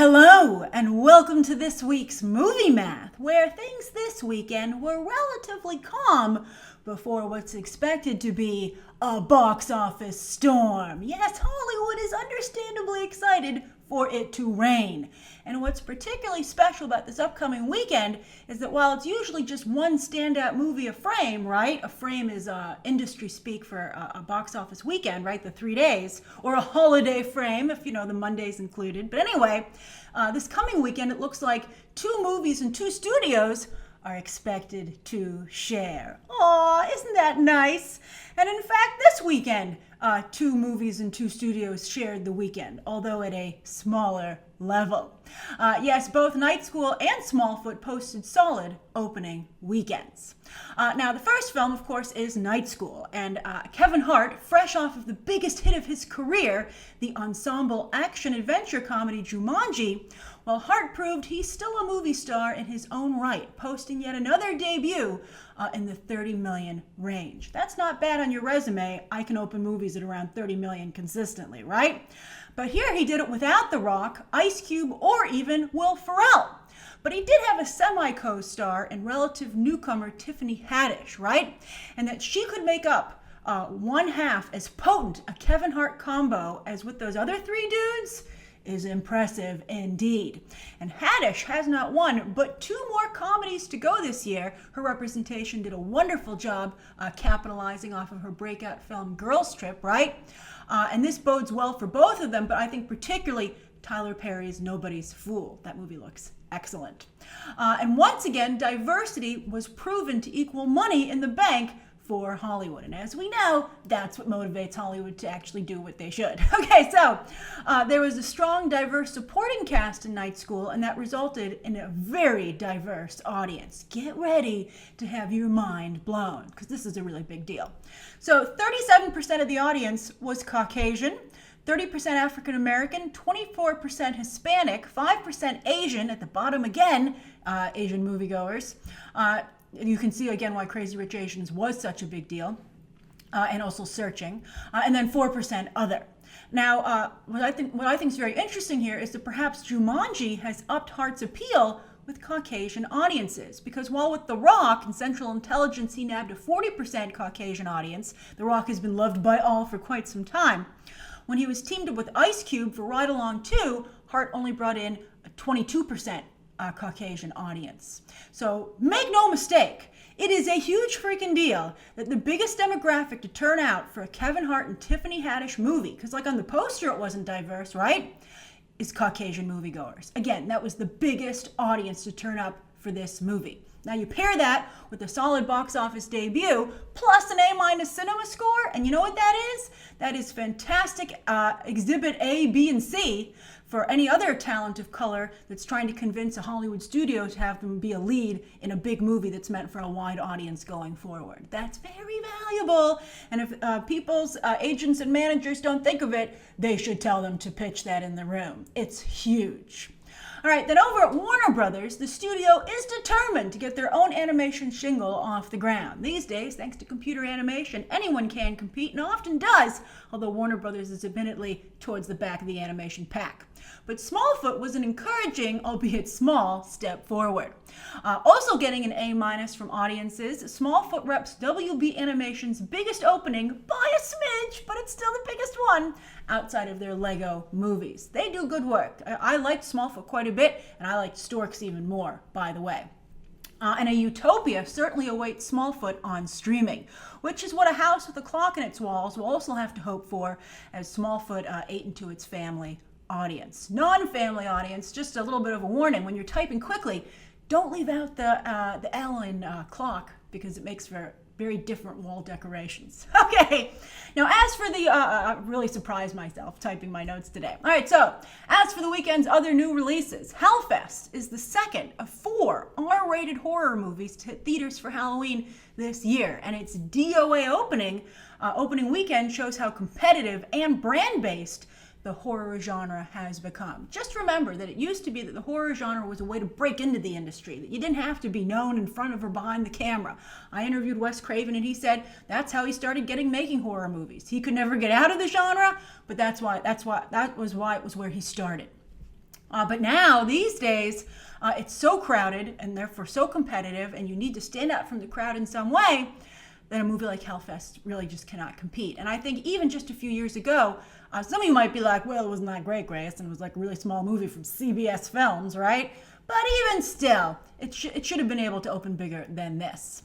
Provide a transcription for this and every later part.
Hello, and welcome to this week's Movie Math, where things this weekend were relatively calm before what's expected to be a box office storm. Yes, Hollywood is understandably excited for it to rain. And what's particularly special about this upcoming weekend is that while it's usually just one standout movie a frame, right? A frame is industry speak for a box office weekend, right? The 3 days, or a holiday frame if, the Mondays included. But anyway, this coming weekend, it looks like 2 movies and 2 studios are expected to share. Aw, isn't that nice? And in fact, this weekend, 2 movies and 2 studios shared the weekend, although at a smaller level. Yes, both Night School and Smallfoot posted solid opening weekends. Now, the first film, of course, is Night School, and Kevin Hart, fresh off of the biggest hit of his career, the ensemble action-adventure comedy Jumanji, well, Hart proved he's still a movie star in his own right, posting yet another debut in the 30 million range. That's not bad on your resume. I can open movies at around 30 million consistently, right? But here he did it without The Rock, Ice Cube, or even Will Ferrell. But he did have a semi-co-star in relative newcomer Tiffany Haddish, right? And that she could make up one half as potent a Kevin Hart combo as with those other 3 dudes is impressive indeed. And Haddish has not one, but 2 more comedies to go this year. Her representation did a wonderful job capitalizing off of her breakout film Girls Trip, right? And this bodes well for both of them, but I think particularly Tyler Perry's Nobody's Fool. That movie looks excellent. And once again, diversity was proven to equal money in the bank for Hollywood. And as we know, that's what motivates Hollywood to actually do what they should. Okay, so there was a strong, diverse supporting cast in Night School, and that resulted in a very diverse audience. Get ready to have your mind blown, because this is a really big deal. So 37% of the audience was Caucasian, 30% African American, 24% Hispanic, 5% Asian, at the bottom again, Asian moviegoers. You can see again why Crazy Rich Asians was such a big deal, and also Searching, and then 4% other. Now, what I think is very interesting here is that perhaps Jumanji has upped Hart's appeal with Caucasian audiences, because while with The Rock and Central Intelligence he nabbed a 40% Caucasian audience, The Rock has been loved by all for quite some time. When he was teamed up with Ice Cube for Ride Along 2, Hart only brought in a 22% Caucasian audience. So make no mistake, it is a huge freaking deal that the biggest demographic to turn out for a Kevin Hart and Tiffany Haddish movie, because like on the poster it wasn't diverse, right, is Caucasian moviegoers. Again, that was the biggest audience to turn up for this movie. Now you pair that with a solid box office debut plus an A- cinema score, and you know what that is? That is fantastic exhibit A, B, and C for any other talent of color that's trying to convince a Hollywood studio to have them be a lead in a big movie that's meant for a wide audience going forward. That's very valuable, and if people's agents and managers don't think of it, they should tell them to pitch that in the room. It's huge. All right, then over at Warner Brothers, the studio is determined to get their own animation shingle off the ground. These days, thanks to computer animation, anyone can compete and often does, although Warner Brothers is admittedly towards the back of the animation pack. But Smallfoot was an encouraging, albeit small, step forward. Also getting an A- from audiences, Smallfoot reps WB Animation's biggest opening by a smidge, but it's still the biggest one outside of their Lego movies. They do good work. I liked Smallfoot quite a bit, and I liked Storks even more, by the way. And a utopia certainly awaits Smallfoot on streaming, which is what A House with a Clock in Its Walls will also have to hope for as Smallfoot ate into its family audience. Non-family audience, just a little bit of a warning, when you're typing quickly, don't leave out the L in clock, because it makes for very different wall decorations. Okay, now as for the, really surprised myself typing my notes today. All right, so as for the weekend's other new releases, Hellfest is the second of 4 R-rated horror movies to hit theaters for Halloween this year, and its DOA opening weekend shows how competitive and brand-based the horror genre has become. Just remember that it used to be that the horror genre was a way to break into the industry, that you didn't have to be known in front of or behind the camera. I interviewed Wes Craven and he said that's how he started making horror movies. He could never get out of the genre, but that was why it was where he started. But now, these days, it's so crowded and therefore so competitive, and you need to stand out from the crowd in some way, that a movie like Hellfest really just cannot compete. And I think even just a few years ago, some of you might be like, well, it wasn't that great, Grace, and it was like a really small movie from CBS Films, right? But even still, it should have been able to open bigger than this.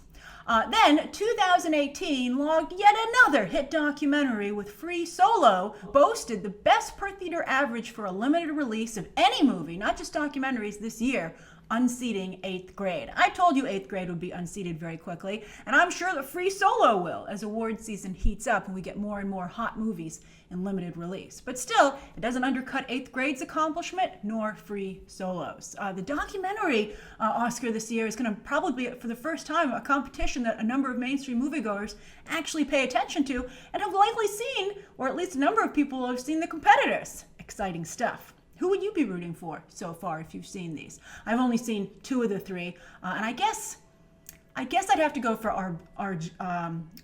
Then 2018 logged yet another hit documentary with Free Solo, boasted the best per theater average for a limited release of any movie, not just documentaries, this year, unseating 8th grade. I told you 8th grade would be unseated very quickly, and I'm sure that Free Solo will as award season heats up and we get more and more hot movies in limited release. But still, it doesn't undercut 8th grade's accomplishment nor Free Solo's. The documentary Oscar this year is going to probably be, for the first time, a competition that a number of mainstream moviegoers actually pay attention to and have likely seen, or at least a number of people have seen the competitors. Exciting stuff. Who would you be rooting for so far if you've seen these? I've only seen 2 of the 3, and I guess I'd have to go for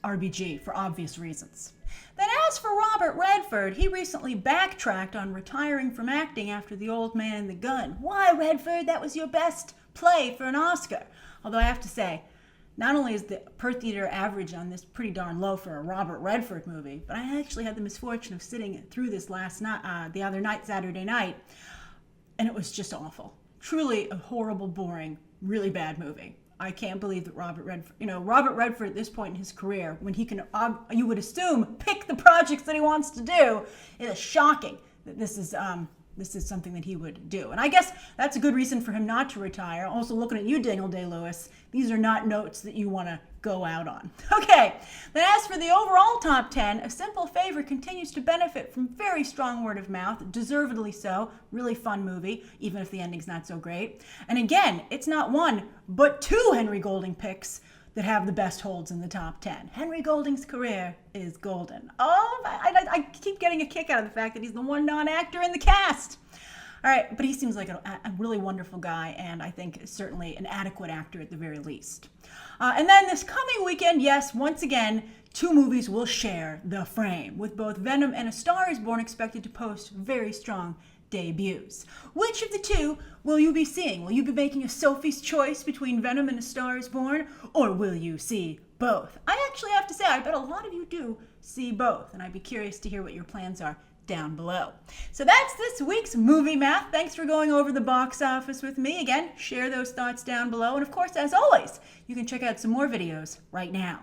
RBG for obvious reasons. Then as for Robert Redford, he recently backtracked on retiring from acting after The Old Man and the Gun. Why, Redford? That was your best play for an Oscar. Although I have to say, not only is the per theater average on this pretty darn low for a Robert Redford movie, but I actually had the misfortune of sitting through this last night, the other night, Saturday night, and it was just awful. Truly a horrible, boring, really bad movie. I can't believe that Robert Redford at this point in his career, when he can, you would assume, pick the projects that he wants to do, it is shocking that this is something that he would do. And I guess that's a good reason for him not to retire. Also, looking at you, Daniel Day-Lewis, these are not notes that you want to go out on. Okay, then as for the overall top 10, A Simple Favor continues to benefit from very strong word of mouth, deservedly so. Really fun movie, even if the ending's not so great. And again, it's not 1, but 2 Henry Golding picks that have the best holds in the top 10. Henry Golding's career is golden. Oh, I keep getting a kick out of the fact that he's the one non-actor in the cast. All right, but he seems like a really wonderful guy, and I think certainly an adequate actor at the very least. And then this coming weekend, yes, once again, 2 movies will share the frame, with both Venom and A Star is Born expected to post very strong debuts. Which of the 2 will you be seeing? Will you be making a Sophie's choice between Venom and A Star is Born, or will you see both? I actually have to say, I bet a lot of you do see both, and I'd be curious to hear what your plans are down below. So that's this week's Movie Math. Thanks for going over the box office with me. Again, share those thoughts down below, and of course, as always, you can check out some more videos right now.